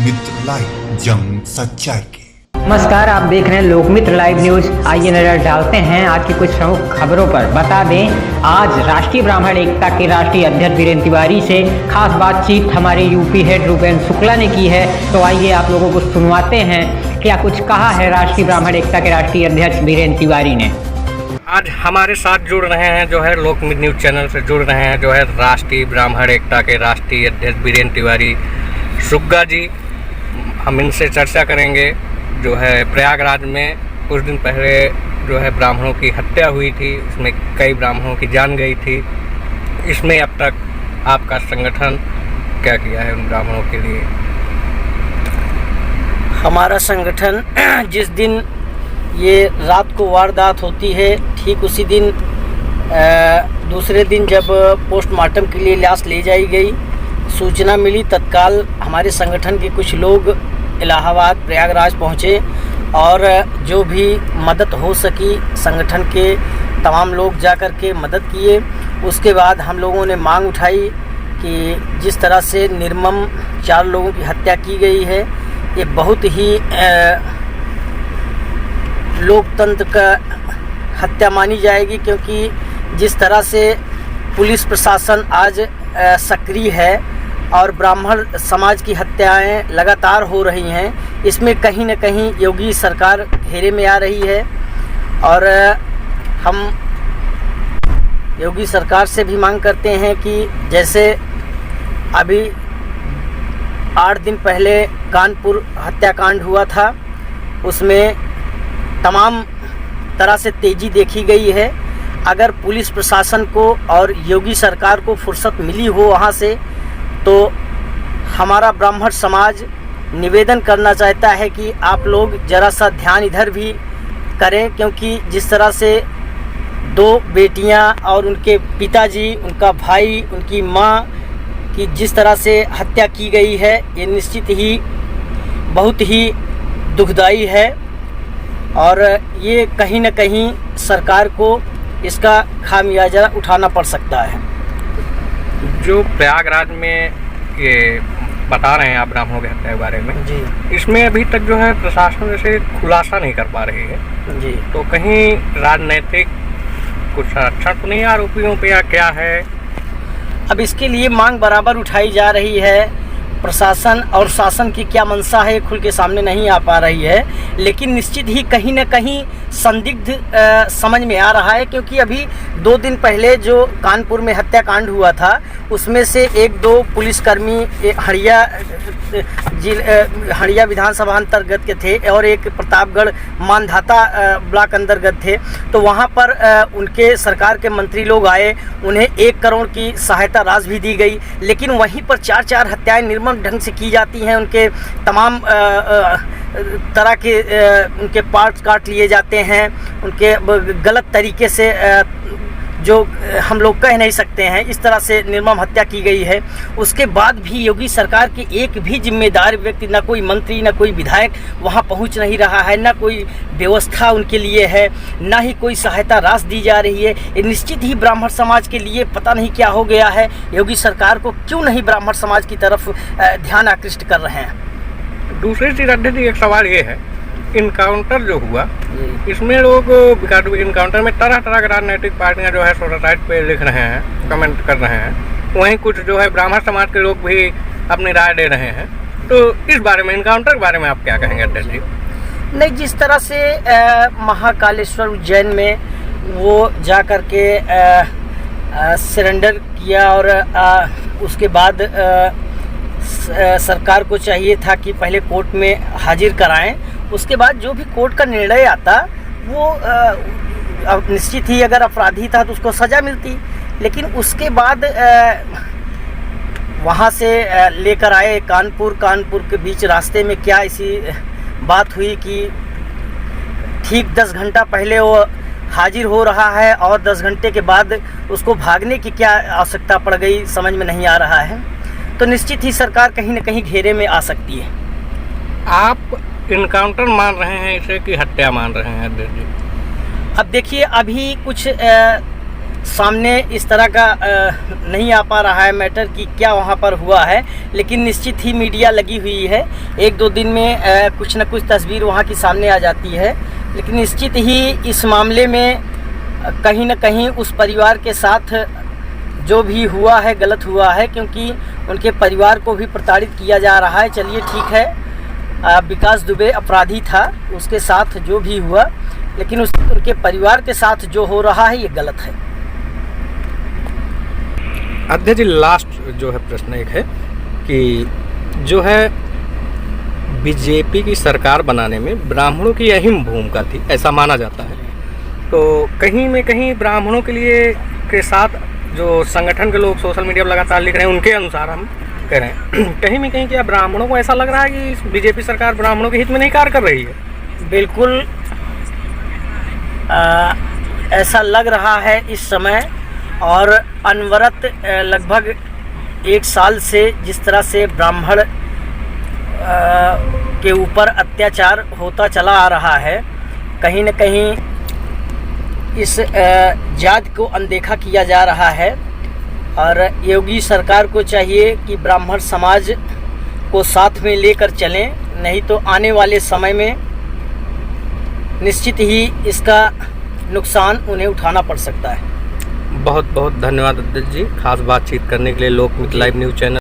लोकमित्र live, जंग सच्चाई की। नमस्कार, आप देख रहे हैं लोकमित्र लाइव न्यूज। आइए नजर डालते हैं आज की कुछ प्रमुख खबरों पर। बता दें, आज राष्ट्रीय ब्राह्मण एकता के राष्ट्रीय अध्यक्ष वीरेंद्र तिवारी से खास बातचीत हमारे यूपी हेड रूपेंद्र शुक्ला ने की है। तो आइए आप लोगों को सुनवाते हैं क्या कुछ कहा है राष्ट्रीय ब्राह्मण एकता के राष्ट्रीय अध्यक्ष वीरेंद्र तिवारी ने। आज हमारे साथ जुड़ रहे हैं जो है लोकमित्र न्यूज चैनल से जुड़ रहे हैं जो है राष्ट्रीय ब्राह्मण एकता के राष्ट्रीय अध्यक्ष वीरेंद्र तिवारी शुक्ला जी। हम इनसे चर्चा करेंगे। जो है प्रयागराज में कुछ दिन पहले जो है ब्राह्मणों की हत्या हुई थी, उसमें कई ब्राह्मणों की जान गई थी। इसमें अब तक आपका संगठन क्या किया है उन ब्राह्मणों के लिए? हमारा संगठन जिस दिन ये रात को वारदात होती है, ठीक उसी दिन दूसरे दिन जब पोस्टमार्टम के लिए लाश ले जाई गई, सूचना मिली, तत्काल हमारे संगठन के कुछ लोग इलाहाबाद प्रयागराज पहुँचे और जो भी मदद हो सकी संगठन के तमाम लोग जाकर के मदद किए। उसके बाद हम लोगों ने मांग उठाई कि जिस तरह से निर्मम 4 लोगों की हत्या की गई है, ये बहुत ही लोकतंत्र का हत्या मानी जाएगी, क्योंकि जिस तरह से पुलिस प्रशासन आज सक्रिय है और ब्राह्मण समाज की हत्याएं लगातार हो रही हैं, इसमें कहीं न कहीं योगी सरकार घेरे में आ रही है। और हम योगी सरकार से भी मांग करते हैं कि जैसे अभी 8 दिन पहले कानपुर हत्याकांड हुआ था, उसमें तमाम तरह से तेज़ी देखी गई है। अगर पुलिस प्रशासन को और योगी सरकार को फुर्सत मिली हो वहाँ से, तो हमारा ब्राह्मण समाज निवेदन करना चाहता है कि आप लोग ज़रा सा ध्यान इधर भी करें, क्योंकि जिस तरह से 2 बेटियां और उनके पिताजी, उनका भाई, उनकी मां की जिस तरह से हत्या की गई है, ये निश्चित ही बहुत ही दुखदाई है और ये कहीं न कहीं सरकार को इसका खामियाजा उठाना पड़ सकता है। जो प्रयागराज में ये बता रहे हैं आप ब्राह्मणों की हत्या के बारे में जी, इसमें अभी तक जो है प्रशासन जैसे खुलासा नहीं कर पा रही है जी, तो कहीं राजनीतिक कुछ संरक्षण तो नहीं आरोपियों पे या क्या है? अब इसके लिए मांग बराबर उठाई जा रही है। प्रशासन और शासन की क्या मंशा है खुल के सामने नहीं आ पा रही है, लेकिन निश्चित ही कहीं न कहीं संदिग्ध समझ में आ रहा है, क्योंकि अभी 2 दिन पहले जो कानपुर में हत्याकांड हुआ था, उसमें से 1-2 पुलिसकर्मी हड़िया विधानसभा अंतर्गत के थे और एक प्रतापगढ़ मानधाता ब्लॉक अंतर्गत थे। तो वहाँ पर उनके सरकार के मंत्री लोग आए, उन्हें 1 करोड़ की सहायता राशि भी दी गई, लेकिन वहीं पर 4 हत्याएं निर्मम ढंग से की जाती हैं। उनके तमाम तरह के उनके पार्ट्स काट लिए जाते हैं, उनके गलत तरीके से जो हम लोग कह नहीं सकते हैं, इस तरह से निर्मम हत्या की गई है। उसके बाद भी योगी सरकार के एक भी जिम्मेदार व्यक्ति, ना कोई मंत्री, ना कोई विधायक वहां पहुंच नहीं रहा है, ना कोई व्यवस्था उनके लिए है, ना ही कोई सहायता राशि दी जा रही है। ये निश्चित ही ब्राह्मण समाज के लिए पता नहीं क्या हो गया है। योगी सरकार को क्यों नहीं ब्राह्मण समाज की तरफ ध्यान आकृष्ट कर रहे हैं? दूसरी चीज़ अध्यक्ष जी, एक सवाल ये है, इनकाउंटर जो हुआ, इसमें लोग इनकाउंटर में तरह तरह के राजनीतिक पार्टियां जो है सोसाइटी पे लिख रहे हैं, कमेंट कर रहे हैं, वहीं कुछ जो है ब्राह्मण समाज के लोग भी अपनी राय दे रहे हैं। तो इस बारे में, इनकाउंटर के बारे में आप क्या कहेंगे अध्यक्ष जी? नहीं, जिस तरह से महाकालेश्वर उज्जैन में वो जा कर के सरेंडर किया और उसके बाद सरकार को चाहिए था कि पहले कोर्ट में हाजिर कराएं, उसके बाद जो भी कोर्ट का निर्णय आता वो निश्चित ही अगर अपराधी था तो उसको सज़ा मिलती, लेकिन उसके बाद वहाँ से लेकर आए कानपुर के बीच रास्ते में क्या ऐसी बात हुई कि ठीक 10 घंटा पहले वो हाजिर हो रहा है और 10 घंटे के बाद उसको भागने की क्या आवश्यकता पड़ गई, समझ में नहीं आ रहा है। तो निश्चित ही सरकार कहीं न कहीं घेरे में आ सकती है। आप इनकाउंटर मान रहे हैं इसे कि हत्या मान रहे हैं अध्यक्ष जी? अब देखिए, अभी कुछ सामने इस तरह का नहीं आ पा रहा है मैटर कि क्या वहाँ पर हुआ है, लेकिन निश्चित ही मीडिया लगी हुई है। एक दो दिन में कुछ न कुछ तस्वीर वहाँ की सामने आ जाती है, लेकिन निश्चित ही इस मामले में कहीं न कहीं उस परिवार के साथ जो भी हुआ है गलत हुआ है, क्योंकि उनके परिवार को भी प्रताड़ित किया जा रहा है। चलिए ठीक है, विकास दुबे अपराधी था, उसके साथ जो भी हुआ, लेकिन उनके परिवार के साथ जो हो रहा है ये गलत है। अध्यक्ष जी, लास्ट जो है प्रश्न एक है कि जो है बीजेपी की सरकार बनाने में ब्राह्मणों की अहम भूमिका थी, ऐसा माना जाता है। तो कहीं में कहीं ब्राह्मणों के लिए के साथ जो संगठन के लोग सोशल मीडिया पर लगातार लिख रहे हैं, उनके अनुसार हम कह रहे हैं, कहीं में कहीं क्या ब्राह्मणों को ऐसा लग रहा है कि बीजेपी सरकार ब्राह्मणों के हित में नहीं कार्य कर रही है? बिल्कुल ऐसा लग रहा है इस समय, और अनवरत लगभग 1 साल से जिस तरह से ब्राह्मण के ऊपर अत्याचार होता चला आ रहा है, कहीं न कहीं इस जात को अनदेखा किया जा रहा है। और योगी सरकार को चाहिए कि ब्राह्मण समाज को साथ में लेकर चलें, नहीं तो आने वाले समय में निश्चित ही इसका नुकसान उन्हें उठाना पड़ सकता है। बहुत बहुत धन्यवाद अध्यक्ष जी, खास बातचीत करने के लिए लोकमित्र लाइव न्यूज़ चैनल